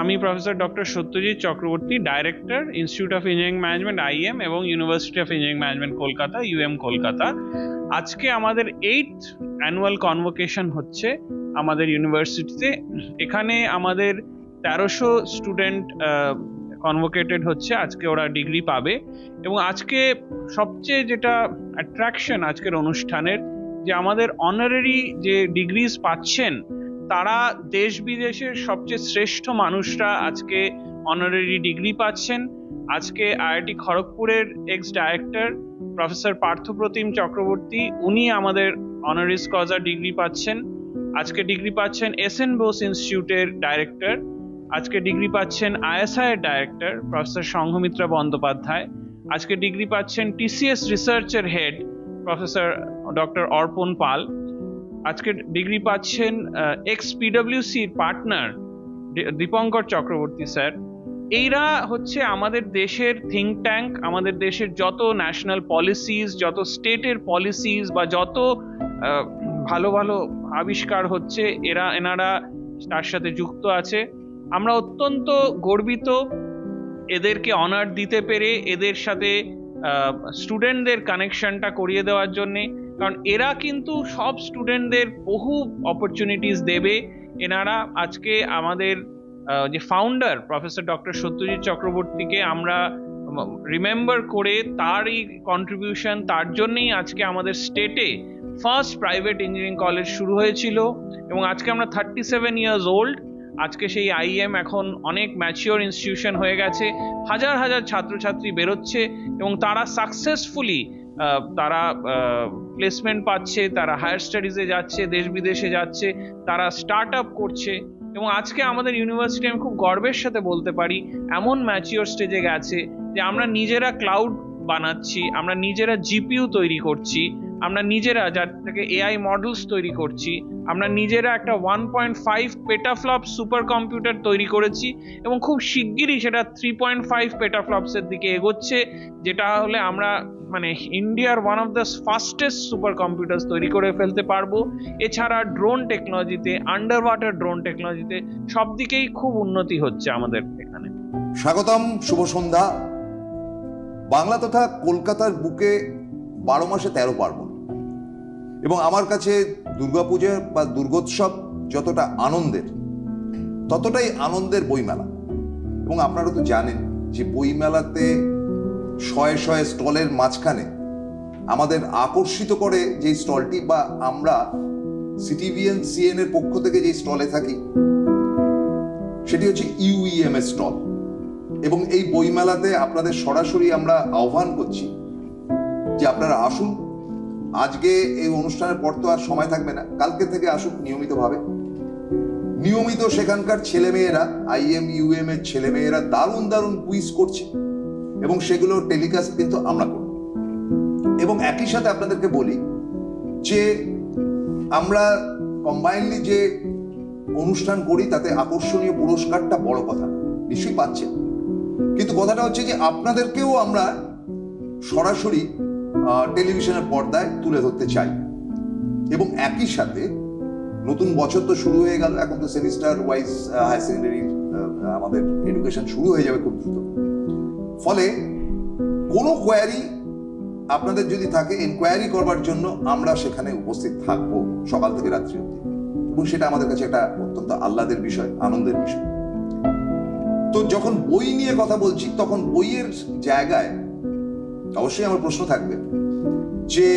আমি professor doctor Satyajit Chakraborty, director, institute of engineering management IIM এবং university of engineering management Kolkata UM Kolkata. আজকে আমাদের 8th annual convocation হচ্ছে আমাদের ইউনিভার্সিটিতে। এখানে আমাদের 1300 স্টুডেন্ট কনভোকেটেড হচ্ছে, আজকে ওরা ডিগ্রি পাবে। এবং আজকে সবচেয়ে যেটা অ্যাট্রাকশন আজকের অনুষ্ঠানের, যে আমাদের অনারারি যে ডিগ্রিজ পাচ্ছেন তারা দেশ বিদেশের সবচেয়ে শ্রেষ্ঠ মানুষরা আজকে অনারারি ডিগ্রি পাচ্ছেন। আজকে IIT খড়গপুরের ex director professor Parthapratim Chakraborty, উনি আমাদের অনারিস কজা ডিগ্রি পাচ্ছেন। আজকে ডিগ্রি পাচ্ছেন SN বোস ইনস্টিটিউটের ডাইরেক্টর। আজকে ডিগ্রি পাচ্ছেন ISI এর ডাইরেক্টর প্রফেসর সংঘমিত্রা বন্দ্যোপাধ্যায়। আজকে ডিগ্রি পাচ্ছেন TCS রিসার্চের হেড প্রফেসর ডক্টর অর্পণ পাল। আজকে ডিগ্রি পাচ্ছেন XPWC partner Dipankar Chakraborty sir. এইরা হচ্ছে আমাদের দেশের থিঙ্ক ট্যাঙ্ক। আমাদের দেশের যত ন্যাশনাল পলিসিস, যত স্টেটের পলিসিস বা যত ভালো ভালো আবিষ্কার হচ্ছে, এনারা তার সাথে যুক্ত আছে। আমরা অত্যন্ত গর্বিত এদেরকে অনার দিতে পেরে, এদের সাথে স্টুডেন্টদের কানেকশনটা করিয়ে দেওয়ার জন্যে। কারণ এরা কিন্তু সব স্টুডেন্টদের বহু অপরচুনিটিস দেবে। এনারা আজকে আমাদের যে ফাউন্ডার প্রফেসর ডক্টর সত্যজিৎ চক্রবর্তীকে আমরা রিমেম্বার করে তার এই কন্ট্রিবিউশন, তার জন্যই আজকে আমাদের স্টেটে ফার্স্ট প্রাইভেট ইঞ্জিনিয়ারিং কলেজ শুরু হয়েছিল। এবং আজকে আমরা 37 ইয়ার্স ওল্ড। আজকে সেই IIM এখন অনেক ম্যাচিওর ইনস্টিটিউশন হয়ে গেছে। হাজার হাজার ছাত্রছাত্রী বেরোচ্ছে এবং তারা সাকসেসফুলি তারা প্লেসমেন্ট পাচ্ছে, তারা হায়ার স্টাডিজে যাচ্ছে, দেশ বিদেশে যাচ্ছে, তারা স্টার্ট আপ করছে। এবং আজকে আমাদের ইউনিভার্সিটি, আমি খুব গর্বের সাথে বলতে পারি, এমন ম্যাচিওর স্টেজে গেছে যে আমরা নিজেরা ক্লাউড বানাচ্ছি, আমরা নিজেরা GPU তৈরি করছি, আমরা নিজেরা যার থেকে AI মডেলস তৈরি করছি, আমরা নিজেরা একটা 1.5 পেটাফ্লপ সুপার কম্পিউটার তৈরি করেছি এবং খুব শিগগিরই সেটা 3.5 পেটাফ্লপসের দিকে এগোচ্ছে, যেটা হলে আমরা মানে ইন্ডিয়ার one of the fastest super computer তৈরি করে ফেলতে পারবো। এছাড়া ড্রোন টেকনোলজিতে, আন্ডার ওয়াটার ড্রোন টেকনোলজিতে সব দিকেই খুব উন্নতি হচ্ছে আমাদের এখানে। স্বাগতম, শুভ সন্ধ্যা। বাংলা তথা কলকাতার বুকে 12 মাসে 13 পার্বণ। এবং আমার কাছে দুর্গাপূজা বা দুর্গোৎসব যতটা আনন্দের, ততটাই আনন্দের বইমেলা। এবং আপনারা তো জানেন যে বইমেলাতে শয়ে শয়ে স্টলের মাঝখানে আমাদের আকর্ষিত করে যে স্টলটি, বা আমরা CTVN-CN এর পক্ষ থেকে যে স্টলে থাকি, সেটি হচ্ছে UEM এর স্টল। এবং এই বইমেলাতে আপনাদের সরাসরি আমরা আহ্বান করছি যে আপনারা আসুন। আজকে এই অনুষ্ঠানের পর তো আর সময় থাকবে না, কালকে থেকে আসুন নিয়মিতভাবে। নিয়মিত সেখানকার ছেলেমেয়েরা, IIM UM এর ছেলেমেয়েরা দারুণ দারুণ কুইজ করছে এবং সেগুলো টেলিকাস্ট কিন্তু আমরা করব। এবং একই সাথে আপনাদেরকে বলি যে আমরা কম্বাইনলি যে অনুষ্ঠান করি তাতে আকর্ষণীয় পুরস্কারটা বড় কথা, নিশ্চয়ই পাচ্ছেন। কিন্তু কথাটা হচ্ছে যে আপনাদেরকেও আমরা সরাসরি টেলিভিশনের পর্দায় তুলে ধরতে চাই। এবং একই সাথে নতুন বছর তো শুরু হয়ে গেল, এখন তো সেমিস্টার ওয়াইজ হায়ার সেকেন্ডারি আমাদের এডুকেশন শুরু হয়ে যাবে খুব দ্রুত। ফলে কোনো কোয়ারি আপনাদের যদি থাকে, এনকোয়ারি করবার জন্য আমরা সেখানে উপস্থিত থাকবো সকাল থেকে রাত্রি অবধি। এবং সেটা আমাদের কাছে একটা অত্যন্ত আহ্লাদের বিষয়, আনন্দের বিষয়। তো যখন বই নিয়ে কথা বলছি, তখন বইয়ের জায়গায় অবশ্যই আমার প্রশ্ন থাকবে যে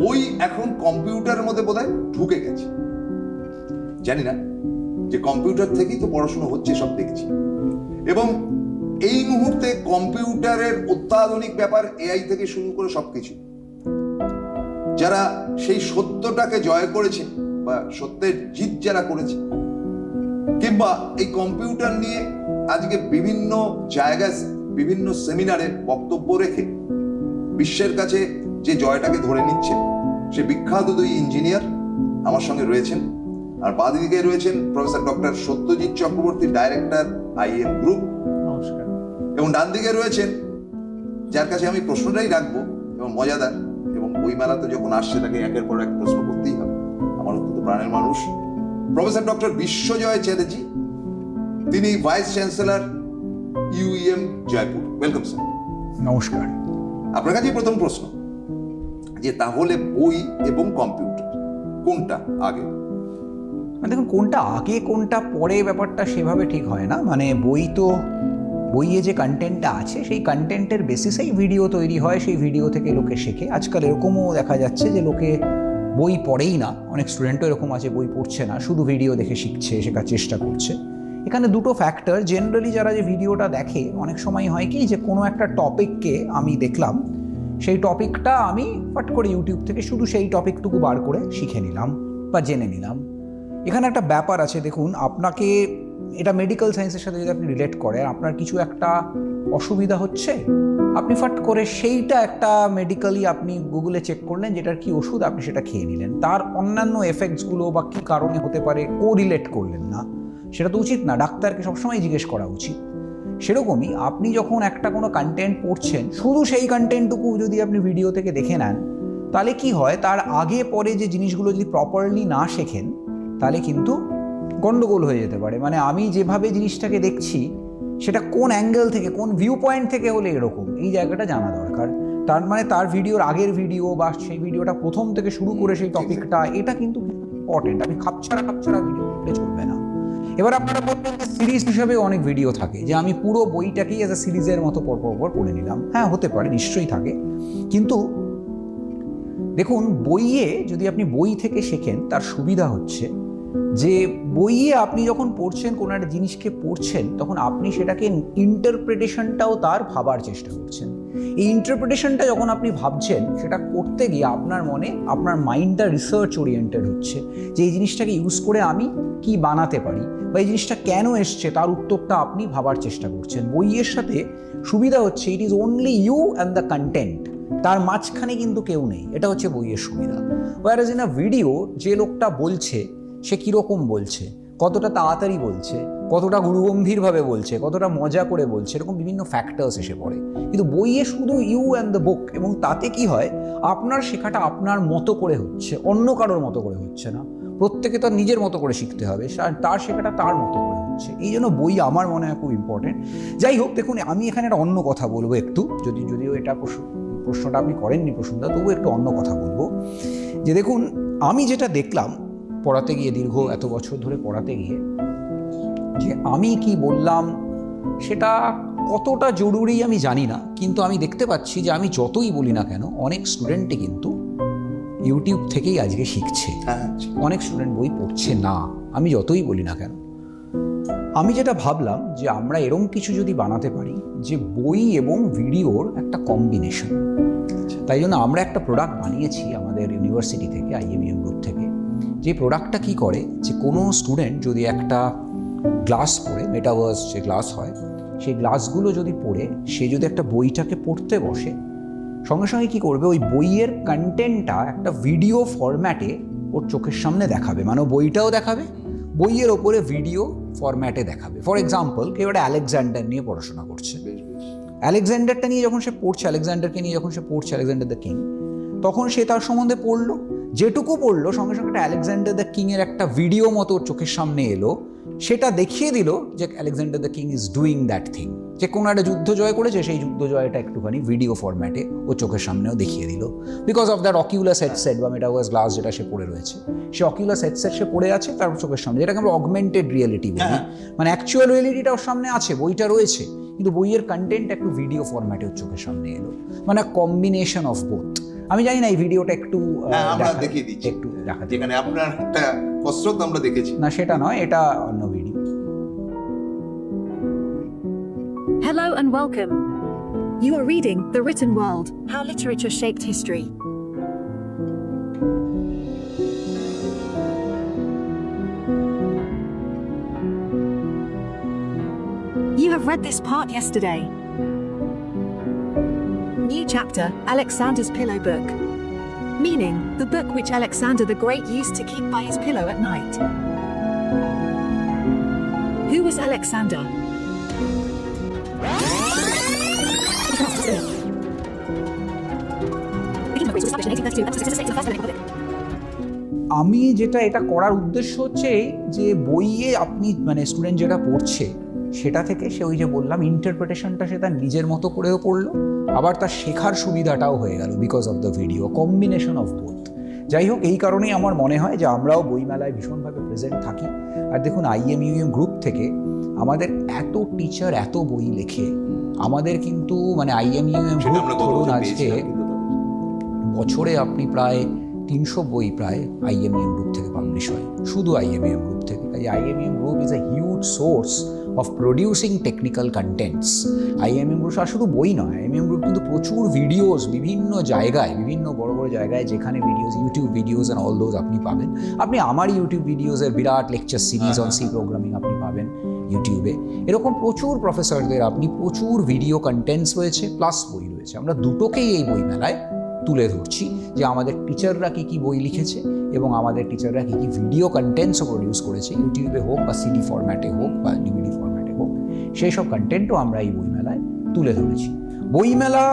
বই এখন কম্পিউটারের মধ্যে বোধহয় ঢুকে গেছে। জানি না, যে কম্পিউটার থেকেই তো পড়াশোনা হচ্ছে, সব দেখছি। এবং এই মুহূর্তে কম্পিউটারের অত্যাধুনিক ব্যাপার, AI থেকে শুরু করে সবকিছু, যারা সেই সত্যটাকে জয় করেছে বা সত্যের জিত যারা করেছে, কিংবা এই কম্পিউটার নিয়ে আজকে বিভিন্ন জায়গায় বিভিন্ন সেমিনারে বক্তব্য রেখে বিশ্বের কাছে যে জয়টাকে ধরে নিচ্ছে, সে বিখ্যাত দুই ইঞ্জিনিয়ার আমার সঙ্গে রয়েছেন। আর বাদিকে রয়েছেন professor doctor Satyajit Chakraborty, director IIM group. নমস্কার। এবং ডান দিকে রয়েছেন যার কাছে আমি প্রশ্নটাই রাখবো, এবং মজাদার, এবং বইমেলাতে যখন আসছে তাকে একের পর এক প্রশ্ন করতেই হবে, আমার অত্যন্ত প্রাণের মানুষ, প্রফেসর ডক্টর বিশ্বজয় চ্যাটার্জি, তিনি vice chancellor UM Jaipur. Welcome sir. নমস্কার। আপনার কাছে প্রথম প্রশ্ন, যে তাহলে বই এবং কম্পিউটার কোনটা আগে? দেখুন, কোনটা আগে কোনটা পরে ব্যাপারটা সেভাবে ঠিক হয় না। মানে বইয়ে যে কন্টেন্টটা আছে সেই কন্টেন্টের বেসিসেই ভিডিও তৈরি হয়, সেই ভিডিও থেকে লোকে শেখে। আজকাল এরকমও দেখা যাচ্ছে যে লোকে বই পড়েই না, অনেক স্টুডেন্টও এরকম আছে বই পড়ছে না, শুধু ভিডিও দেখে শিখছে, শেখার চেষ্টা করছে। এখানে দুটো ফ্যাক্টর। জেনারেলি যারা যে ভিডিওটা দেখে, অনেক সময় হয় কি যে কোনো একটা টপিককে আমি দেখলাম, সেই টপিকটা আমি ফট করে ইউটিউব থেকে শুধু সেই টপিকটুকু বার করে শিখে নিলাম বা জেনে নিলাম। এখানে একটা ব্যাপার আছে। দেখুন, আপনাকে এটা মেডিকেল সায়েন্সের সাথে যদি আপনি রিলেট করেন, আপনার কিছু একটা অসুবিধা হচ্ছে, আপনি ফট করে সেইটা একটা মেডিকেলি আপনি গুগলে চেক করলেন যেটার কি ওষুধ, আপনি সেটা খেয়ে নিলেন। তার অন্যান্য এফেক্টসগুলো বা কী কারণে হতে পারে কোরিলেট করলেন না, সেটা তো উচিত না, ডাক্তারকে সবসময় জিজ্ঞেস করা উচিত। সেরকমই আপনি যখন একটা কোনো কন্টেন্ট পড়ছেন, শুধু সেই কন্টেন্টটুকু যদি আপনি ভিডিও থেকে দেখে নেন, তাহলে কি হয়, তার আগে পরে যে জিনিসগুলো যদি প্রপারলি না শেখেন, তাহলে কিন্তু গন্ডগোল হয়ে যেতে পারে। মানে আমি যেভাবে জিনিসটাকে দেখছি সেটা কোন অ্যাঙ্গেল থেকে, কোন ভিউ পয়েন্ট থেকে হলে এরকম, এই জায়গাটা জানা দরকার। তার মানে তার ভিডিওর আগের ভিডিও বা সেই ভিডিওটা প্রথম থেকে শুরু করে সেই টপিকটা, এটা কিন্তু ইম্পর্টেন্ট। আপনি খাপছাড়া ভিডিও করলে চলবে না। এবার আপনারা বলবেন যে সিরিজ হিসাবে অনেক ভিডিও থাকে, যে আমি পুরো বইটাকেই এজ এ সিরিজের মতো পর পড়ে নিলাম। হ্যাঁ, হতে পারে, নিশ্চয়ই থাকে। কিন্তু দেখুন, বইয়ে যদি আপনি বই থেকে শেখেন, তার সুবিধা হচ্ছে যে বইয়ে আপনি যখন পড়ছেন, কোনো একটা জিনিসকে পড়ছেন, তখন আপনি সেটাকে ইন্টারপ্রিটেশনটাও তার ভাবার চেষ্টা করছেন। এই ইন্টারপ্রিটেশনটা যখন আপনি ভাবছেন, সেটা করতে গিয়ে আপনার মনে, আপনার মাইন্ডটা রিসার্চ ওরিয়েন্টেড হচ্ছে, যে এই জিনিসটাকে ইউজ করে আমি কি বানাতে পারি, বা এই জিনিসটা কেন এসছে তার উত্তরটা আপনি ভাবার চেষ্টা করছেন। বইয়ের সাথে সুবিধা হচ্ছে it is only you and the content, তার মাঝখানে কিন্তু কেউ নেই। এটা হচ্ছে বইয়ের সুবিধা। ওয়ারাজ ইন আ ভিডিও, যে লোকটা বলছে সে কীরকম বলছে, কতটা তাড়াতাড়ি বলছে, কতটা গুরুগম্ভীরভাবে বলছে, কতটা মজা করে বলছে, এরকম বিভিন্ন ফ্যাক্টরস এসে পড়ে। কিন্তু বইয়ে শুধু ইউ অ্যান্ড দ্য বুক, এবং তাতে কি হয়, আপনার শেখাটা আপনার মতো করে হচ্ছে, অন্য কারোর মতো করে হচ্ছে না। প্রত্যেকে তো নিজের মতো করে শিখতে হবে, তার শেখাটা তার মতো করে হচ্ছে। এই জন্য বই আমার মনে হয় খুব ইম্পর্টেন্ট। যাই হোক, দেখুন, আমি এখানে একটা অন্য কথা বলবো একটু, যদিও এটা প্রশ্নটা আপনি করেননি প্রশ্নটা, তবু একটু অন্য কথা বলবো। যে দেখুন, আমি যেটা দেখলাম পড়াতে গিয়ে, দীর্ঘ এত বছর ধরে পড়াতে গিয়ে, যে আমি কি বললাম সেটা কতটা জরুরি আমি জানি না, কিন্তু আমি দেখতে পাচ্ছি যে আমি যতই বলি না কেন, অনেক স্টুডেন্টই কিন্তু ইউটিউব থেকেই আজকে শিখছে। অনেক স্টুডেন্ট বই পড়ছে না, আমি যতই বলি না কেন। আমি যেটা ভাবলাম যে আমরা এরকম কিছু যদি বানাতে পারি, যে বই এবং ভিডিওর একটা কম্বিনেশন, তাই জন্য আমরা একটা প্রোডাক্ট বানিয়েছি আমাদের ইউনিভার্সিটি থেকে, IMUM গ্রুপ থেকে। যে প্রোডাক্টটা কি করে, যে কোনো স্টুডেন্ট যদি একটা গ্লাস পড়ে, মেটাভার্স যে গ্লাস হয়, সেই গ্লাসগুলো যদি পড়ে সে যদি একটা বইটাকে পড়তে বসে, সঙ্গে সঙ্গে কী করবে, ওই বইয়ের কন্টেন্টটা একটা ভিডিও ফরম্যাটে ওর চোখের সামনে দেখাবে। মানে বইটাও দেখাবে, বইয়ের ওপরে ভিডিও ফরম্যাটে দেখাবে। ফর এক্সাম্পল, কেউ একটা আলেকজান্ডার নিয়ে পড়াশোনা করছে, আলেকজান্ডারটা নিয়ে যখন সে পড়ছে, আলেকজান্ডারকে নিয়ে যখন সে পড়ছে, আলেকজান্ডার দ্য কিং, তখন সে তার সম্বন্ধে পড়লো, যেটুকু পড়লো, সঙ্গে সঙ্গে একটা আলেকজান্ডার দ্য কিংয়ের একটা ভিডিও মতো ওর চোখের সামনে এলো, সেটা দেখিয়ে দিল যে Alexander the king is doing that thing, যে কোনো একটা যুদ্ধ জয় করেছে, সেই যুদ্ধ জয়টা একটুখানি ভিডিও ফরম্যাটে ও চোখের সামনেও দেখিয়ে দিল, because of that Oculus headset বা মেটাভার্স গ্লাস যেটা সে পড়ে রয়েছে, সে অকিউলাস হেডসেট সে পড়ে আছে তার চোখের সামনে, যেটাকে আমরা অগমেন্টেড রিয়েলিটি বলি। মানে অ্যাকচুয়াল রিয়েলিটিটা ওর সামনে আছে, বইটা রয়েছে, কিন্তু বইয়ের কন্টেন্ট একটু ভিডিও ফরম্যাটে ওর চোখের সামনে এলো। মানে কম্বিনেশন অফ বোথ। আমি জানি না এই ভিডিওটা একটু আমরা দেখিয়ে দিচ্ছি, একটু দেখা, যেখানে আপনার একটা কসরত আমরা দেখেছি। না, সেটা নয়, এটা অন্য video. Hello and welcome. You are reading The Written World: How Literature Shaped History. You have read this part yesterday. New chapter: Alexander's Pillow Book. Meaning, the book which Alexander the Great used to keep by his pillow at night. Who was Alexander? আমি যেটা এটা করার উদ্দেশ্য হচ্ছে এই যে বইয়ে আপনি মানে স্টুডেন্ট যেটা পড়ছে সেটা থেকে সে ওই যে বললাম ইন্টারপ্রিটেশনটা সে তার নিজের মতো করেও পড়লো, আবার তার শেখার সুবিধাটাও হয়ে গেল because of the video, combination of both. যাই হোক, এই কারণেই আমার মনে হয় যে আমরাও বইমেলায় ভীষণভাবে প্রেজেন্ট থাকি। আর দেখুন IMUM গ্রুপ থেকে আমাদের এত টিচার এত বই লেখে, আমাদের কিন্তু মানে IMUM গ্রুপ ধরুন আজকে বছরে আপনি প্রায় 300 বই প্রায় IMUM গ্রুপ থেকে পাবলিশ হয়, শুধু IMUM গ্রুপ থেকে। তাই IMUM group is a huge source of producing technical contents. IMUM group আর শুধু বই নয়, IMUM গ্রুপ কিন্তু প্রচুর ভিডিওস বিভিন্ন জায়গায়, বিভিন্ন বড় বড় জায়গায় যেখানে videos, YouTube videos and all those আপনি পাবেন। আপনি আমার ইউটিউব ভিডিওসের বিরাট lecture series on C programming আপনি পাবেন ইউটিউবে। এরকম প্রচুর প্রফেসরদের আপনি প্রচুর ভিডিও কন্টেন্টস রয়েছে, প্লাস বই রয়েছে। আমরা দুটোকেই এই বই মেলায় তুলে ধরছি যে আমাদের টিচাররা কী কী বই লিখেছে এবং আমাদের টিচাররা কী কী ভিডিও কন্টেন্টসও প্রডিউস করেছে, ইউটিউবে হোক বা CD ফরম্যাটে হোক বা DVD ফরম্যাটে হোক, সেই সব কন্টেন্টও আমরা এই বইমেলায় তুলে ধরেছি। বইমেলা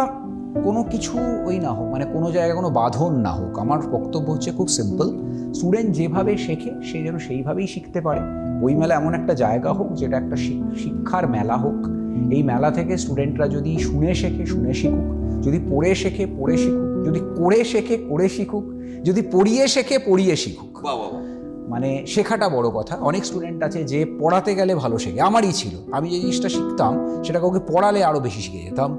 কোনো কিছু ওই না হোক, মানে কোনো জায়গায় কোনো বাঁধন না হোক। আমার বক্তব্য হচ্ছে খুব সিম্পল, স্টুডেন্ট যেভাবে শেখে সে যেন সেইভাবেই শিখতে পারে। বইমেলা এমন একটা জায়গা হোক যেটা একটা শিক্ষার মেলা হোক। এই মেলা থেকে স্টুডেন্টরা যদি শুনে শেখে শুনে শিখুক, যদি পড়ে শেখে পড়ে শিখুক, যদি করে শেখে করে শিখুক, যদি পড়িয়ে শেখে পড়িয়ে শিখুক। মানে শেখাটা বড় কথা। অনেক স্টুডেন্ট আছে যে পড়াতে গেলে ভালো শেখে, আমারই ছিল। আমি যে জিনিসটা শিখতাম সেটা কাউকে পড়ালে আরও বেশি শিখে যেতাম,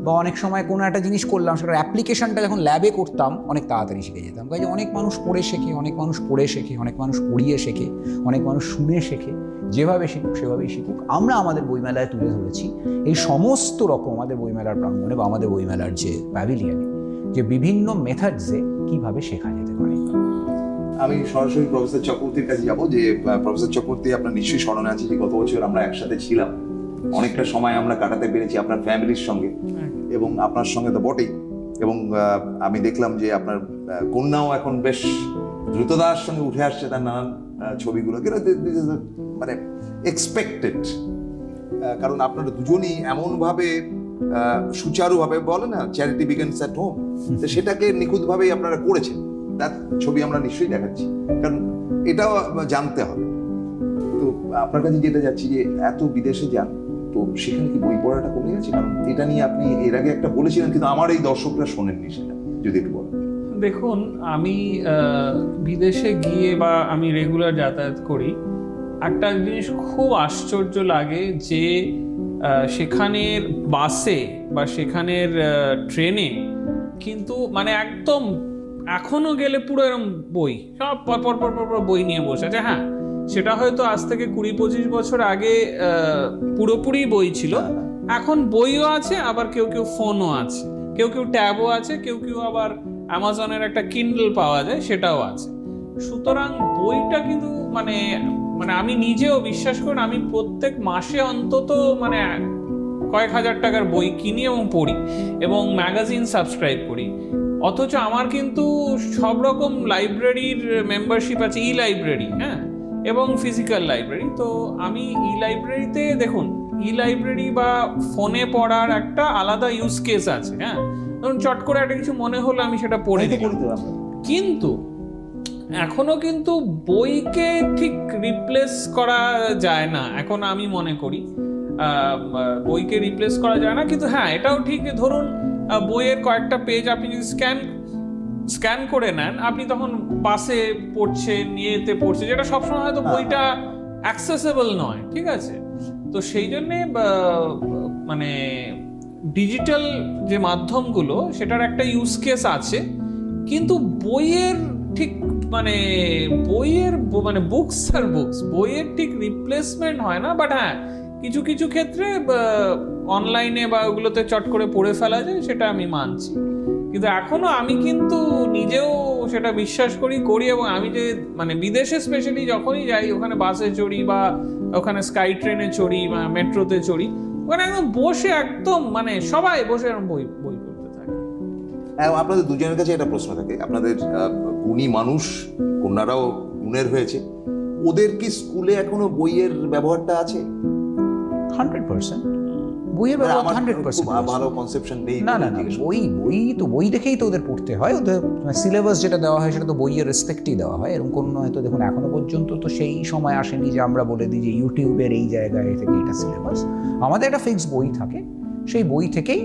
বা অনেক সময় কোনো একটা জিনিস করলাম সেটার অ্যাপ্লিকেশনটা যখন ল্যাবে করতাম অনেক তাড়াতাড়ি শিখে যেতাম। কাজে অনেক মানুষ পড়ে শেখে, অনেক মানুষ পড়ে শেখে, অনেক মানুষ পড়িয়ে শেখে, অনেক মানুষ শুনে শেখে। যেভাবে শিখুক সেভাবেই শিখুক। আমরা আমাদের বইমেলায় তুলে ধরেছি এই সমস্ত রকম আমাদের বইমেলার প্রাঙ্গণে বা আমাদের বইমেলার যে প্যাভিলিয়নে যে বিভিন্ন মেথডসে কীভাবে শেখা যেতে পারে। আমি সরাসরি প্রফেসর চক্রবর্তীর কাছে যাব। যে প্রফেসর চক্রবর্তী, আপনার নিশ্চয়ই স্মরণে আছে যে গত বছর আমরা একসাথে ছিলাম, অনেকটা সময় আমরা কাটাতে পেরেছি আপনার ফ্যামিলির সঙ্গে এবং আপনার সঙ্গে তো বটেই। এবং আমি দেখলাম যে আপনার কন্যাও এখন বেশ দ্রুততার সঙ্গে উঠে আসছে তার নানান ছবিগুলো, মানে এক্সপেক্টেড। কারণ আপনারা দুজনই এমনভাবে সুচারুভাবে বলে না, চ্যারিটি বিগিনস অ্যাট হোম, সেটাকে নিখুঁতভাবেই আপনারা করেছেন। তার ছবি আমরা নিশ্চয়ই দেখাচ্ছি, কারণ এটাও জানতে হবে। তো আপনার কাছে যেটা যাচ্ছি যে এত বিদেশে যান, তো সেখানে কি বই পড়াটা কমে গেছে? কারণ এটা নিয়ে আপনি এর আগে একটা বলেছিলেন, কিন্তু আমার এই দর্শকরা শোনেননি, সেটা যদি একটু বলেন। দেখুন, আমি বিদেশে গিয়ে বা আমি রেগুলার যাতায়াত করি, একটা জিনিস খুব আশ্চর্য লাগে যে সেখানের বাসে বা সেখানের ট্রেনে কিন্তু মানে একদম এখনো গেলে পুরো এরকম বই, সব পর বই নিয়ে বসে আছে। হ্যাঁ, সেটা হয়তো আজ থেকে 20-25 বছর আগে পুরোপুরি বই ছিল। এখন বইও আছে, আবার কেউ কেউ ফোনও আছে, কেউ কেউ ট্যাবও আছে, কেউ কেউ আবার অ্যামাজনের একটা কিন্ডল পাওয়া যায় সেটাও আছে। সুতরাং বইটা কিন্তু মানে আমি নিজেও বিশ্বাস করি, আমি প্রত্যেক মাসে অন্তত মানে কয়েক হাজার টাকার বই কিনি এবং পড়ি এবং ম্যাগাজিন সাবস্ক্রাইব করি। অথচ আমার কিন্তু সব রকম লাইব্রেরির মেম্বারশিপ আছে, ই লাইব্রেরি, হ্যাঁ, এবং ফিজিক্যাল লাইব্রেরি। তো আমি ই লাইব্রেরিতে, দেখুন, ই লাইব্রেরি বা ফোনে পড়ার একটা আলাদা ইউজ কেস আছে। হ্যাঁ, ধরুন চট করে একটা কিছু মনে হলো আমি সেটা পড়ে দিলাম, কিন্তু এখনো কিন্তু বইকে ঠিক রিপ্লেস করা যায় না, এখন আমি মনে করি বইকে রিপ্লেস করা যায় না। কিন্তু হ্যাঁ, এটাও ঠিক, ধরুন বইয়ের কয়েকটা পেজ আপনি যদি স্ক্যান করে নেন, আপনি তখন বাসে পড়ছেন, ইয়েতে পড়ছে, যেটা সবসময় হয়তো বইটা অ্যাক্সেসেবল নয়, ঠিক আছে? তো সেই জন্যে মানে ডিজিটাল যে মাধ্যমগুলো সেটার একটা ইউজ কেস আছে, কিন্তু বইয়ের ঠিক মানে বুকস আর বুকস, বইয়ের ঠিক রিপ্লেসমেন্ট হয় না। বাট হ্যাঁ, কিছু কিছু ক্ষেত্রে অনলাইনে বা ওগুলোতে চট করে পড়ে ফেলা যায়, সেটা আমি মানছি। কিন্তু এখনো আমি কিন্তু নিজেও সেটা বিশ্বাস করি এবং আমি যে মানে বিদেশে স্পেশালি যখনই যাই, ওখানে বাসে চড়ি বা ওখানে স্কাই ট্রেনে চড়ি বা মেট্রোতে চড়ি, ওখানে একদম বসে একদম মানে সবাই বসে এরকম বই পড়তে থাকে। আপনাদের দুজনের কাছে একটা প্রশ্ন থাকে, আপনাদের গুণী মানুষ, কন্যারাও গুণের হয়েছে, ওদের কি স্কুলে এখনো বইয়ের ব্যবহারটা আছে? 100%। বইয়ের মানে ব্যবহার আমার 100% খুব ভালো কনসেপশন নেই না বলে না না জিজ্ঞেস করছি। বই দেখেই তো ওদের পড়তে হয়, ওদের সিলেবাস যেটা দেওয়া হয় সেটা তো বইয়ের রেসপেক্টই দেওয়া হয়। এরকম কোনো হয়তো দেখুন এখনো পর্যন্ত তো সেই সময় আসেনি যে আমরা বলে দিই যে ইউটিউবের এই জায়গায় থেকে এটা সিলেবাস। আমাদের একটা ফিক্সড বই থাকে, সেই বই থেকেই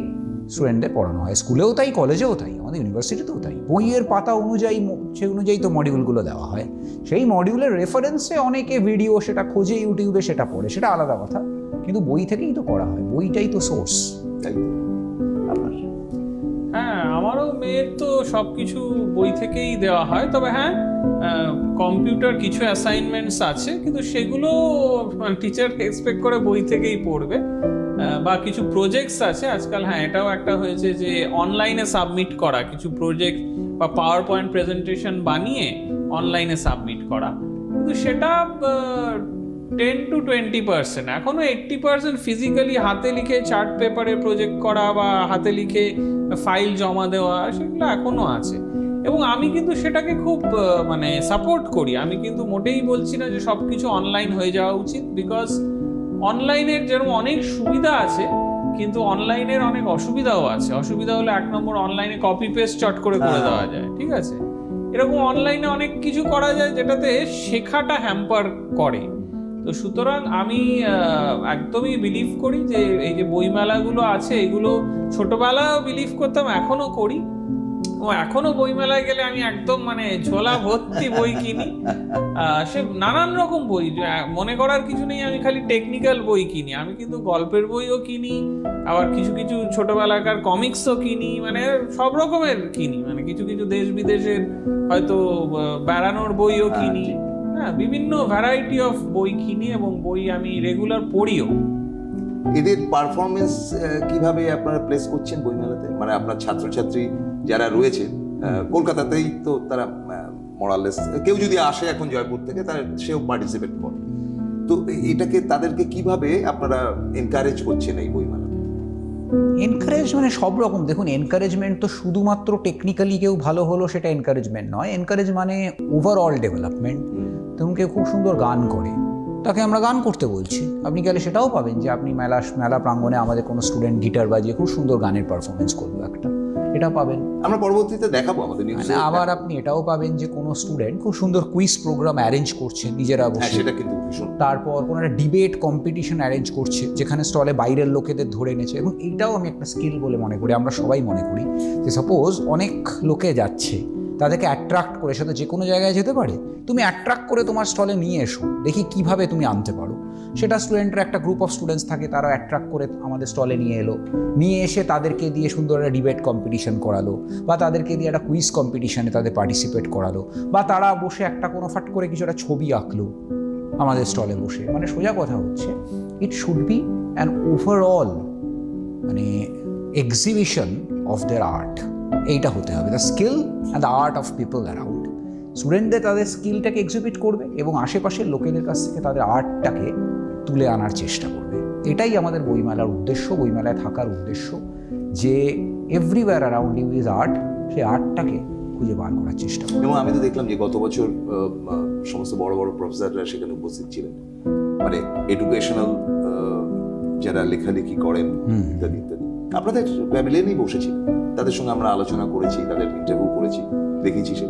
স্টুডেন্টদের পড়ানো হয়। স্কুলেও তাই, কলেজেও তাই, আমাদের ইউনিভার্সিটিতেও তাই। বইয়ের পাতা অনুযায়ী সেই অনুযায়ী তো মডিউলগুলো দেওয়া হয়। সেই মডিউলের রেফারেন্সে অনেকে ভিডিও সেটা খোঁজে ইউটিউবে, সেটা পড়ে, সেটা আলাদা কথা, কিন্তু বই থেকেই তো করা হয়, বইটাই তো সোর্স। তাই তো? আপনার হ্যাঁ, আমারও মেয়ের তো সব কিছু বই থেকেই দেওয়া হয়। তবে হ্যাঁ, কম্পিউটার কিছু অ্যাসাইনমেন্টস আছে, কিন্তু সেগুলো টিচার এক্সপেক্ট করে বই থেকেই পড়বে। বা কিছু প্রজেক্টস আছে আজকাল, হ্যাঁ এটাও একটা হয়েছে যে অনলাইনে সাবমিট করা কিছু প্রজেক্ট বা পাওয়ার পয়েন্ট প্রেজেন্টেশন বানিয়ে অনলাইনে সাবমিট করা, কিন্তু সেটা 10 to 20%। এখনো 80% ফিজিক্যালি হাতে লিখে চার্ট পেপারে প্রজেক্ট করা বা হাতে লিখে ফাইল জমা দেওয়া, সেগুলো এখনো আছে। এবং আমি কিন্তু সেটাকে খুব মানে সাপোর্ট করি। আমি কিন্তু মোটেই বলছি না যে সব কিছু অনলাইন হয়ে যাওয়া উচিত, বিকজ অনলাইনের যেরকম অনেক সুবিধা আছে, কিন্তু অনলাইনের অনেক অসুবিধাও আছে। অসুবিধা হলো 1 নম্বর, অনলাইনে কপি পেস্ট চট করে দেওয়া যায়, ঠিক আছে? এরকম অনলাইনে অনেক কিছু করা যায় যেটাতে শেখাটা হ্যাম্পার করে। তো সুতরাং আমি একদমই বিলিভ করি যে এই যে বইমেলাগুলো আছে, এগুলো ছোটবেলাও বিলিভ করতাম, এখনো করি। ও এখনো বইমেলায় গেলে আমি একদম মানে ঝোলা ভর্তি বই কিনি। সে নানান রকম বই, মনে করার কিছু নেই আমি খালি টেকনিক্যাল বই কিনি। আমি কিন্তু গল্পের বইও কিনি, আবার কিছু কিছু ছোটবেলাকার কমিক্সও কিনি, মানে সব রকমের কিনি। মানে কিছু কিছু দেশ বিদেশের হয়তো বেড়ানোর বইও কিনি। হ্যাঁ, বিভিন্ন ভ্যারাইটি অফ বই কিনি এবং বই আমি রেগুলার পড়িও। এদের পারফরমেন্স কিভাবে আপনারা প্লেস করছেন বইমেলাতে? মানে আপনার ছাত্রছাত্রী যারা রয়েছে কলকাতাতেই, তো তারা মোরালেস কেউ যদি আসে এখন জয়পুর থেকে, তারা সেও পার্টিসিপেট করে, তো এটাকে তাদেরকে কিভাবে আপনারা এনকারেজ করছেন এই বইমেলাতে? এনকারেজ মানে সব রকম। দেখুন, এনকারেজমেন্ট তো শুধুমাত্র টেকনিক্যালি কেউ ভালো হলো সেটা এনকারেজমেন্ট নয়। এনকারেজ মানে ওভারঅল ডেভেলপমেন্ট। ধরুন কেউ খুব সুন্দর গান করে, তাকে আমরা গান করতে বলছি। আপনি গেলে সেটাও পাবেন যে আপনি মেলা প্রাঙ্গণে আমাদের কোনো স্টুডেন্ট গিটার বাজিয়ে খুব সুন্দর গানের পারফরমেন্স করলো একটা, এটা পাবেন। আমরা পরবর্তীতে দেখাবো আমাদের নিউজে। আবার আপনি এটাও পাবেন যে কোনো স্টুডেন্ট খুব সুন্দর কুইজ প্রোগ্রাম অ্যারেঞ্জ করছে নিজেরা বসে, সেটা কিন্তু ভীষণ। তারপর কোনো একটা ডিবেট কম্পিটিশন অ্যারেঞ্জ করছে যেখানে স্টলে বাইরের লোকেদের ধরে এনেছে। এবং এইটাও আমি একটা স্কিল বলে মনে করি, আমরা সবাই মনে করি যে সাপোজ অনেক লোকে যাচ্ছে, তাদেরকে অ্যাট্রাক্ট করে, সাথে যে কোনো জায়গায় যেতে পারে, তুমি অ্যাট্রাক্ট করে তোমার স্টলে নিয়ে এসো, দেখি কিভাবে তুমি আনতে পারো। সেটা স্টুডেন্টের একটা গ্রুপ অফ স্টুডেন্টস থাকে, তারা অ্যাট্রাক্ট করে আমাদের স্টলে নিয়ে এলো, নিয়ে এসে তাদেরকে দিয়ে সুন্দর একটা ডিবেট কম্পিটিশন করালো, বা তাদেরকে দিয়ে একটা কুইজ কম্পিটিশনে তাদের পার্টিসিপেট করালো, বা তারা বসে একটা কোনো ফাট করে কিছু একটা ছবি আঁকলো আমাদের স্টলে বসে। মানে সোজা কথা হচ্ছে, it should be an overall মানে এক্সিবিশন অফ দেয়ার আর্ট। এইটা হতে হবে, the skill and the art of people around. স্টুডেন্টদের তাদের স্কিলটাকে এক্সিবিট করবে এবং আশেপাশের লোকেদের কাছ থেকে তাদের আর্টটাকে তুলে আনার চেষ্টা করবে। এটাই আমাদের বইমেলার উদ্দেশ্য, বইমেলায় থাকার উদ্দেশ্য, যে everywhere around you is art, সেই আর্টটাকে খুঁজে বার করার চেষ্টা করবে। এবং আমি তো দেখলাম যে গত বছর সমস্ত বড় বড় প্রফেসররা সেখানে উপস্থিত ছিলেন, মানে এডুকেশনাল যারা লেখালেখি করেন ইত্যাদি ইত্যাদি। আপনাদের প্যাভিলিয়নেই বসেছিলেন, তাদের সঙ্গে আমরা আলোচনা করেছি, তাদের ইন্টারভিউ করেছি, দেখেছি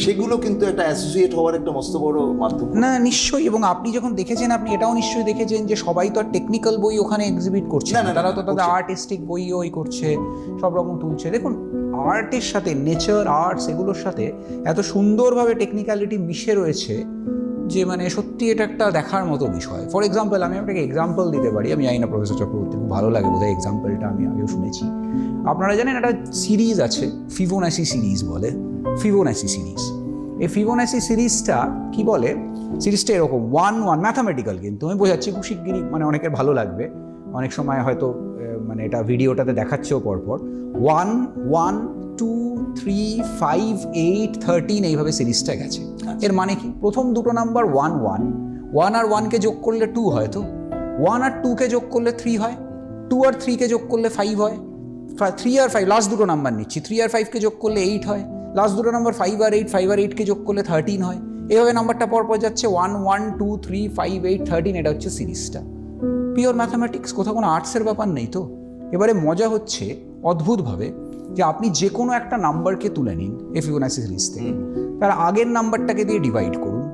সেগুলো কিন্তু একটা অ্যাসোসিয়েট হওয়ার একটা মস্ত বড় মাধ্যম। না, নিশ্চয়ই। এবং আপনি যখন দেখেছেন, আপনি এটাও নিশ্চয়ই দেখেছেন যে সবাই তো আর টেকনিক্যাল বই ওখানে এক্সিবিট করছে না, তারা তো তাদের আর্টিস্টিক বইও করছে, সব রকম তুলছে। দেখুন, আর্টের সাথে নেচার, আর্টস, এগুলোর সাথে এত সুন্দরভাবে টেকনিক্যালিটি মিশে রয়েছে যে মানে সত্যি এটা একটা দেখার মতো বিষয়। ফর এক্সাম্পল, আমি আপনাকে এক্সাম্পল দিতে পারি, আমি জানি না প্রফেসর চক্রবর্তী খুব ভালো লাগে বোধহয় এক্সাম্পলটা, আমি আগেও শুনেছি। আপনারা জানেন একটা সিরিজ আছে, ফিবোনাচি সিরিজ বলে, ফিবোনাচি সিরিজ। এই ফিবোনাচি সিরিজটা কি বলে, সিরিজটা এরকম 1-1 ম্যাথামেটিক্যাল, কিন্তু আমি বোঝাচ্ছি খুব শিগগিরই, মানে অনেকের ভালো লাগবে। অনেক সময় হয়তো মানে এটা ভিডিওটাতে দেখাচ্ছেও পরপর 1, 1, 2, 3, 5, 8, 13 এইভাবে সিরিজটা গেছে। এর মানে কি, প্রথম দুটো নাম্বার 1, 1, 1 আর 1কে যোগ করলে 2 হয়, তো 1 আর 2কে যোগ করলে 3 হয়, 2 আর 3কে যোগ করলে 5 হয়, 3 আর 5 লাস্ট দুটো নাম্বার নিচ্ছি, 3 আর 5কে যোগ করলে 8 হয়, লাস্ট দুটো নাম্বার 5 আর 8, 5 আর 8কে যোগ করলে 13 হয়। এভাবে নাম্বারটা পরপর যাচ্ছে 1, 1, 2, 3, 5, 8, 13। এটা হচ্ছে সিরিজটা। পিওর ম্যাথামেটিক্স, কোথাও কোনো আর্টসের ব্যাপার নেই তো। এবারে মজা হচ্ছে অদ্ভুতভাবে যে আপনি যে কোনো একটা নাম্বারকে তুলে নিন ফিবোনাচি সিরিজ থেকে, তার আগের নাম্বারটাকে দিয়ে ডিভাইড করুন,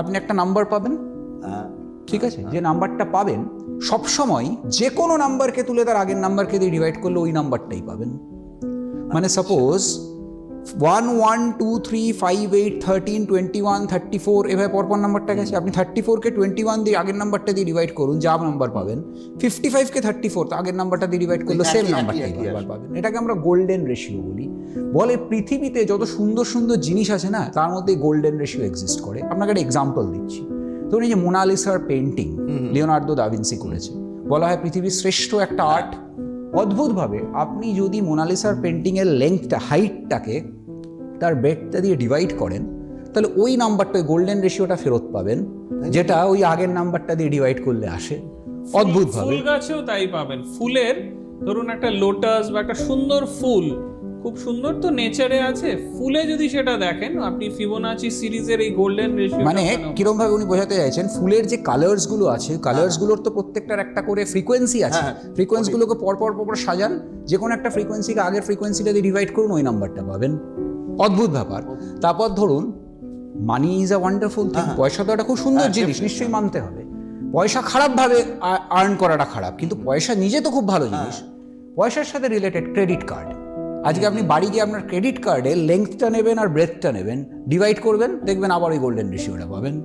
আপনি একটা নাম্বার পাবেন। ঠিক আছে, যে নাম্বারটা পাবেন সবসময় যে কোনো নাম্বারকে তুলে তার আগের নাম্বারকে দিয়ে ডিভাইড করলে ওই নাম্বারটাই পাবেন। মানে সাপোজ 1 1 2 3 5 8 13 21 34 এভাবে পরপর নাম্বারটা গেছে, আপনি 34কে 21 দিয়ে আগের নাম্বারটা দিয়ে ডিভাইড করুন, যা নাম্বার পাবেন। 55কে 34 আগের নাম্বারটা দিয়ে ডিভাইড করলে সেম নাম্বারটাই বারবার পাবেন। এটাকে আমরা গোল্ডেন রেশিও বলি। বলে পৃথিবীতে যত সুন্দর সুন্দর জিনিস আছে না, তার মধ্যে গোল্ডেন রেশিও এক্সিস্ট করে। আপনাকে একটা এক্সাম্পল দিচ্ছি। ধরুন এই যে মোনালিসার পেন্টিং লিওনার্দো দা ভিঞ্চি করেছে, বলা হয় পৃথিবীর শ্রেষ্ঠ একটা আর্ট। অদ্ভুতভাবে আপনি যদি মোনালিসার পেন্টিংয়ের লেন্থটা, হাইটটাকে তার ব্রেডটা দিয়ে ডিভাইড করেন, তাহলে ওই নাম্বারটা, ওই গোল্ডেন রেশিওটা ফেরত পাবেন, যেটা ওই আগের নাম্বারটা দিয়ে ডিভাইড করলে আসে। অদ্ভুতভাবে ফুল গাছেও তাই পাবেন। ফুলের ধরুন একটা লোটাস বা একটা সুন্দর ফুল, খুব সুন্দর তো নেচারে আছে, ফুলে যদি সেটা দেখেন আপনি ফিবোনাচি সিরিজের এই গোল্ডেন রেশিও, মানে কিরকম ভাবে উনি বোঝাতে চাইছেন, ফুলের যে কালার্স গুলো আছে, কালার্স গুলোর তো প্রত্যেকটার একটা করে ফ্রিকোয়েন্সি আছে, ফ্রিকোয়েন্সি গুলোকে পরপর সাজান, যে কোনো একটা ফ্রিকোয়েন্সিকে আগের ফ্রিকোয়েন্সিটা দিয়ে ডিভাইড করুন, ওই নাম্বারটা পাবেন। অদ্ভুত ব্যাপার। তারপর ধরুন money is a wonderful thing, পয়সা তো একটা খুব সুন্দর জিনিস, নিশ্চয়ই মানতে হবে। পয়সা খারাপভাবে আর্ন করাটা খারাপ, কিন্তু পয়সা নিজে তো খুব ভালো জিনিস। পয়সার সাথে রিলেটেড ক্রেডিট কার্ড। আজকে আপনি বাড়ি গিয়ে আপনার ক্রেডিট কার্ডে লেংথটা নেবেন আর ব্রেথটা নেবেন, ডিভাইড করবেন, দেখবেন আবার ওই গোল্ডেন রেশিওটা পাবেন।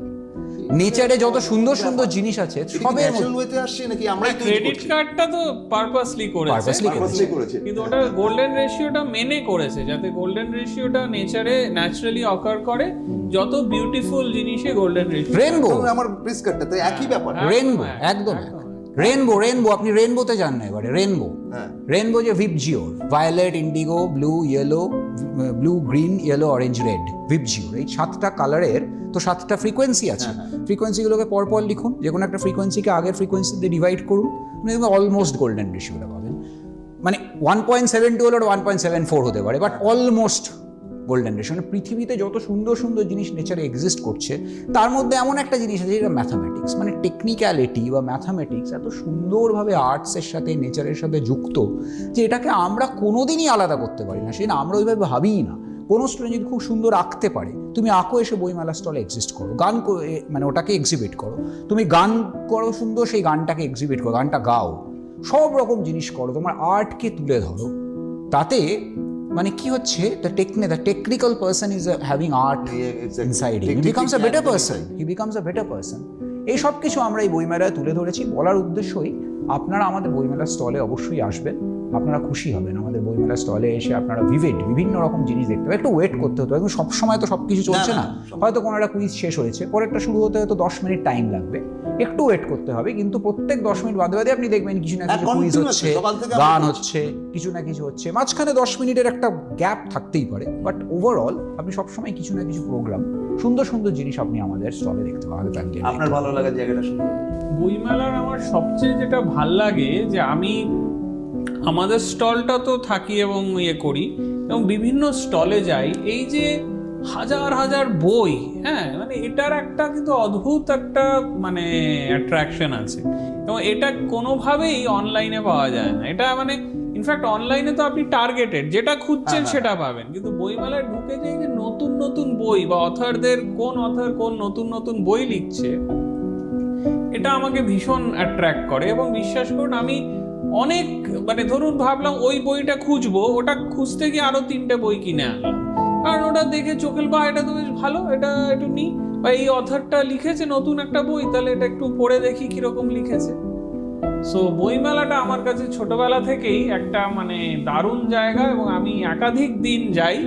নেচারে যত সুন্দর সুন্দর জিনিস আছে সবের মধ্যে আসছে নাকি আমরাই ক্রেডিট কার্ডটা তো পারপাসলি করেছে, কিন্তু ওটা গোল্ডেন রেশিওটা মেনে করেছে, যাতে গোল্ডেন রেশিওটা নেচারে ন্যাচারালি অকার করে। যত বিউটিফুল জিনিসে গোল্ডেন রেশিও। রেনবো, আমার প্রিসকারটা তো একই ব্যাপার। রেনবো একদম রেনবো আপনি রেনবোতে যান না এবারে। রেনবো যে VIBGYOR, violet, indigo, blue, yellow, blue, green, yellow, orange, red, VIBGYOR, এই 7টা কালারের তো 7টা ফ্রিকোয়েন্সি আছে। ফ্রিকোয়েন্সিগুলোকে পরপর লিখুন, যে কোনো একটা ফ্রিকোয়েন্সিকে আগের ফ্রিকোয়েন্সি দিয়ে ডিভাইড করুন, মানে অলমোস্ট গোল্ডেন রেশিওটা পাবেন। মানে 1.72 হলে 1.74 হতে পারে, বাট অলমোস্ট গোল্ডেন রেশিও। মানে পৃথিবীতে যত সুন্দর সুন্দর জিনিস নেচারে এক্সিস্ট করছে, তার মধ্যে এমন একটা জিনিস আছে যেটা ম্যাথামেটিক্স। মানে টেকনিক্যালিটি বা ম্যাথামেটিক্স এত সুন্দরভাবে আর্টসের সাথে, নেচারের সাথে যুক্ত, যে এটাকে আমরা কোনোদিনই আলাদা করতে পারি না। সেটা আমরা ওইভাবে ভাবিই না। কোনো স্টুডেন্ট যদি খুব সুন্দর আঁকতে পারে, তুমি আঁকো, এসে বইমেলা স্টলে এক্সিস্ট করো, গান মানে ওটাকে এক্সিবিট করো, তুমি গান করো সুন্দর, সেই গানটাকে এক্সিবিট করো, গানটা গাও, সব রকম জিনিস করো, তোমার আর্টকে তুলে ধরো। তাতে মানে কি হচ্ছে, the technical person is having art inside him. He becomes a better person. এই সব কিছু আমরা এই বইমেলায় তুলে ধরেছি। বলার উদ্দেশ্যই আপনারা আমাদের বইমেলার স্টলে অবশ্যই আসবেন, আপনারা খুশি হবেন। আমাদের বইমেলার স্টলে এসে আপনারা বিভিন্ন রকম জিনিস দেখতে পাবেন। একটু ওয়েট করতে হতো, এখন সবসময় তো সব কিছু চলছে না। হয়তো কোনো একটা কুইজ শেষ হয়েছে, পরেরটা শুরু হতে হয়তো 10 মিনিট টাইম লাগবে, একটু ওয়েট করতে হবে। কিন্তু প্রত্যেক 10 মিনিট বাদে বাদে আপনি দেখবেন কিছু না কিছু কুইজ হচ্ছে, গান হচ্ছে, কিছু না কিছু হচ্ছে। মাঝখানে 10 মিনিটের একটা গ্যাপ থাকতেই পারে, বাট ওভারঅল আপনি সবসময় কিছু না কিছু প্রোগ্রাম, সুন্দর সুন্দর জিনিস আপনি আমাদের স্টলে দেখতে পাবেন। আপনার ভালো লাগার জায়গাটা শুনুন। বইমেলার আমার সবচেয়ে যেটা ভাল লাগে, যে আমি আমাদের স্টলটা তো থাকি এবং ইয়ে করি, এবং বিভিন্ন স্টলে যাই, এই যে হাজার হাজার বই, হ্যাঁ, মানে এটার একটা কিন্তু অদ্ভুত একটা মানে অ্যাট্রাকশন আছে, এবং এটা কোনোভাবেই অনলাইনে পাওয়া যায় না। এটা মানে ইনফ্যাক্ট অনলাইনে তো আপনি টার্গেটেড, যেটা খুঁজছেন সেটা পাবেন, কিন্তু বইমেলায় ঢুকে যে নতুন নতুন বই বা অথরদের কোন নতুন নতুন বই লিখছে, এটা আমাকে ভীষণ অ্যাট্রাক্ট করে। এবং বিশ্বাস করুন, আমি অনেক মানে ধরুন ভাবলাম ওই বইটা খুঁজবো, ওটা খুঁজতে গিয়ে আরো 3টে বই কিনে আনলাম, কারণ ওটা দেখে চোখের বা এটা তো বেশ ভালো, এটা একটু নিই, বা এই অথরটা লিখেছে নতুন একটা বই, তাহলে এটা একটু পড়ে দেখি কিরকম লিখেছে। সো বইমেলাটা আমার কাছে ছোটবেলা থেকেই একটা মানে দারুণ জায়গা, এবং আমি একাধিক দিন যাই।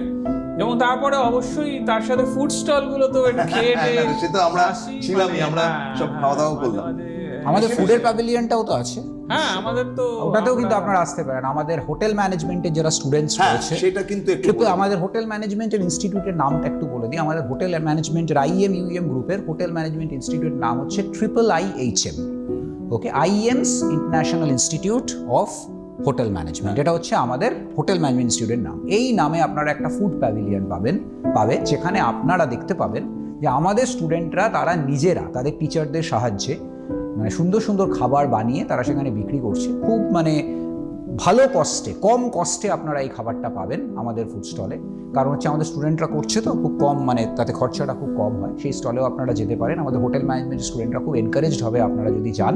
এবং তারপরে অবশ্যই তার সাথে ফুড স্টল গুলো তো খেয়ে সেটা আমরা ছিলামই, আমরা সব খাওয়া দাওয়া করলাম। আমাদের ফুডের প্যাভিলিয়নটাও তো আছে। হ্যাঁ, আমাদের তো ওটাতেও কিন্তু আপনারা আসতে পারেন। আমাদের হোটেল ম্যানেজমেন্টের যারা স্টুডেন্টস রয়েছে, সেটা কিন্তু আমাদের হোটেল ম্যানেজমেন্টের ইনস্টিটিউটের নামটা একটু বলে দিই। আমাদের হোটেল ম্যানেজমেন্টের IMUM গ্রুপের হোটেল ম্যানেজমেন্ট ইনস্টিটিউটের নাম হচ্ছে IIIHM। Okay, IIM's international institute of hotel management, এটা হচ্ছে আমাদের হোটেল ম্যানেজমেন্ট ইনস্টিটিউটের নাম। এই নামে আপনারা একটা ফুড প্যাভিলিয়ন পাবে, যেখানে আপনারা দেখতে পাবেন যে আমাদের স্টুডেন্টরা তারা নিজেরা তাদের টিচারদের সাহায্যে মানে সুন্দর সুন্দর খাবার বানিয়ে তারা সেখানে বিক্রি করছে, খুব মানে ভালো কস্টে, কম কস্টে আপনারা এই খাবারটা পাবেন আমাদের ফুড স্টলে। কারণ হচ্ছে আমাদের স্টুডেন্টরা করছে তো খুব কম, মানে তাতে খরচাটা খুব কম হয়। সেই স্টলেও আপনারা যেতে পারেন। আমাদের হোটেল ম্যানেজমেন্ট স্টুডেন্টরা খুব এনকারেজড হবে আপনারা যদি যান,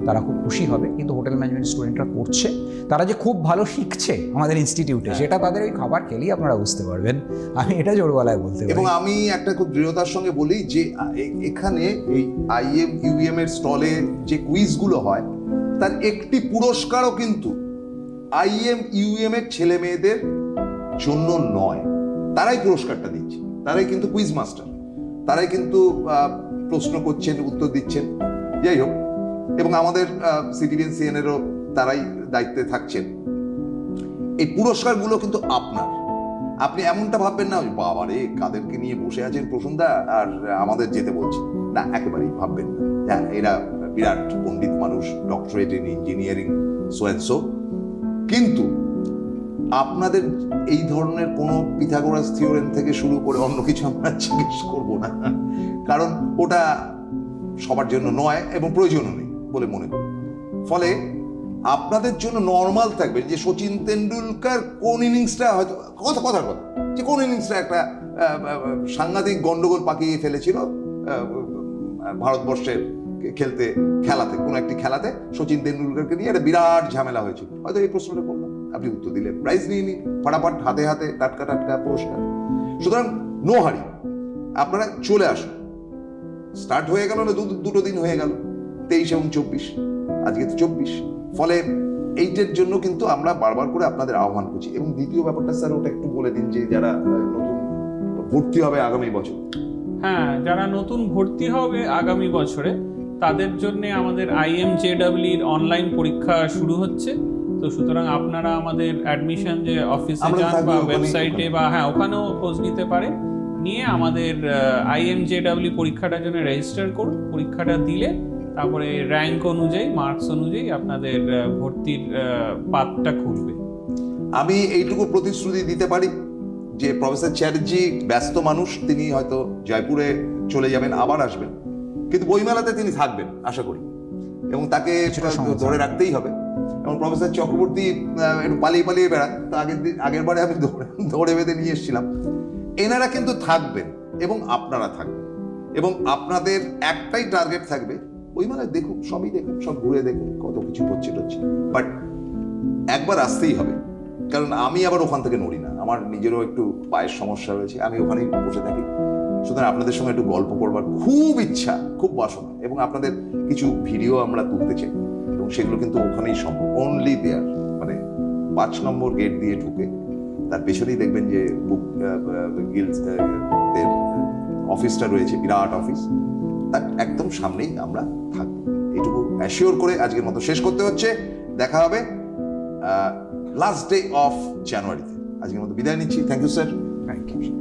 তারা খুব খুশি হবে। কিন্তু হোটেল ম্যানেজমেন্ট স্টুডেন্টরা করছে, তারা যে খুব ভালো শিখছে আমাদের ইনস্টিটিউটে, সেটা তাদের ওই খাবার খেলেই আপনারা বুঝতে পারবেন। আমি এটা জোর গলায় বলতে পারি। এবং আমি একটা খুব দৃঢ়তার সঙ্গে বলি যে এখানে এই আইএম ইউএম এর স্টলে যে কুইজগুলো হয় তার একটি পুরস্কারও কিন্তু আইএম ইউএম এর ছেলে মেয়েদের জন্য নয়, তারাই পুরস্কারটা দিচ্ছে, তারাই কিন্তু কুইজ মাস্টার, তারাই কিন্তু প্রশ্ন করছেন, উত্তর দিচ্ছেন, যাই হোক। এবং আমাদের সিটিভিএন সিএনেরও তারাই দায়িত্বে থাকছেন। এই পুরস্কারগুলো কিন্তু আপনার, আপনি এমনটা ভাববেন না বাবারে কাদেরকে নিয়ে বসে আছেন প্রসন্দা আর আমাদের যেতে বলছে, না একেবারেই ভাববেন না। হ্যাঁ, এরা বিরাট পণ্ডিত মানুষ, doctorate in engineering so and so, কিন্তু আপনাদের এই ধরনের কোনো পিথাগোরাস থিওরেম থেকে শুরু করে অন্য কিছু আমরা জিজ্ঞেস করবো না, কারণ ওটা সবার জন্য নয় এবং প্রয়োজনও নেই বলে মনে করি। ফলে আপনাদের জন্য নর্মাল থাকবে যে সচিন তেন্ডুলকার কোন ইনিংসটা হয়তো কথার কথা যে কোন ইনিংসটা একটা সাংঘাতিক গন্ডগোল পাকিয়ে ফেলেছিল ভারতবর্ষের খেলাতে, কোনো একটি খেলাতে সচিন তেন্ডুলকারকে নিয়ে একটা বিরাট ঝামেলা হয়েছিল, হয়তো এই প্রশ্নটা করলাম, আপনি উত্তর দিলেন, প্রাইজ নিয়ে নিন ফটাফট, হাতে হাতে টাটকা টাটকা পুরস্কার। সুতরাং নো হারি, আপনারা চলে আসুন। স্টার্ট হয়ে গেল না, দুটো দিন হয়ে গেল, 23 এবং 24, আজকে তো 24। ফলে এইটার জন্য কিন্তু আমরা বারবার করে আপনাদের আহ্বান করছি। এবং দ্বিতীয় ব্যাপারটা স্যার ওটা একটু বলে দিন, যে যারা নতুন ভর্তি হবে আগামী বছর। হ্যাঁ, যারা নতুন ভর্তি হবে আগামী বছরে তাদের জন্য আমাদের IMJEE অনলাইন পরীক্ষা শুরু হচ্ছে। তো সুতরাং আপনারা আমাদের অ্যাডমিশন যে অফিসে যান বা ওয়েবসাইটে বা হ্যাঁ ওখানেও খোঁজ নিতে পারেন, নিয়ে আমাদের IMJEE পরীক্ষাটার জন্য রেজিস্টার করুন। পরীক্ষাটা দিলে তারপরে র্যাঙ্ক অনুযায়ী, মার্কস অনুযায়ী আপনাদের ভর্তির পাথটা খুলবে। আমি এইটুকু প্রতিশ্রুতি দিতে পারি যে প্রফেসর চ্যাটার্জি ব্যস্ত মানুষ, তিনি হয়তো জয়পুরে চলে যাবেন, আবার আসবেন, কিন্তু বইমেলাতে তিনি থাকবেন আশা করি, এবং তাকে ধরে রাখতেই হবে। এবং প্রফেসর চক্রবর্তী একটু পালিয়ে বেড়ান, তো আগের বারে আমি ধরে বেঁধে নিয়ে এসেছিলাম। এনারা কিন্তু থাকবেন এবং আপনারা থাকবেন, এবং আপনাদের একটাই টার্গেট থাকবে, বইমেলায় দেখুন, সবই দেখুন, সব ঘুরে দেখুন, কত কিছু হচ্ছে, বাট একবার আসতেই হবে। কারণ আমি আবার ওখান থেকে নড়ি না, আমার নিজেরও একটু পায়ের সমস্যা রয়েছে, আমি ওখানেই বসে থাকি। সুতরাং আপনাদের সঙ্গে একটু গল্প করবার খুব ইচ্ছা, খুব বাসনা, এবং আপনাদের কিছু ভিডিও আমরা তুলতে চাই, এবং সেগুলো কিন্তু ওখানেই সম্ভব, অনলি দেয়ার, মানে 5 নম্বর গেট দিয়ে ঢুকে তার পেছনেই দেখবেন যে বুক গিল্ডস অফিসটা রয়েছে, বিরাট অফিস, তার একদম সামনেই আমরা থাকবো। এইটুকু অ্যাসিওর করে আজকের মতো শেষ করতে হচ্ছে। দেখা হবে লাস্ট ডে অফ জানুয়ারিতে। আজকের মতো বিদায় নিচ্ছি। Thank you sir. Thank you.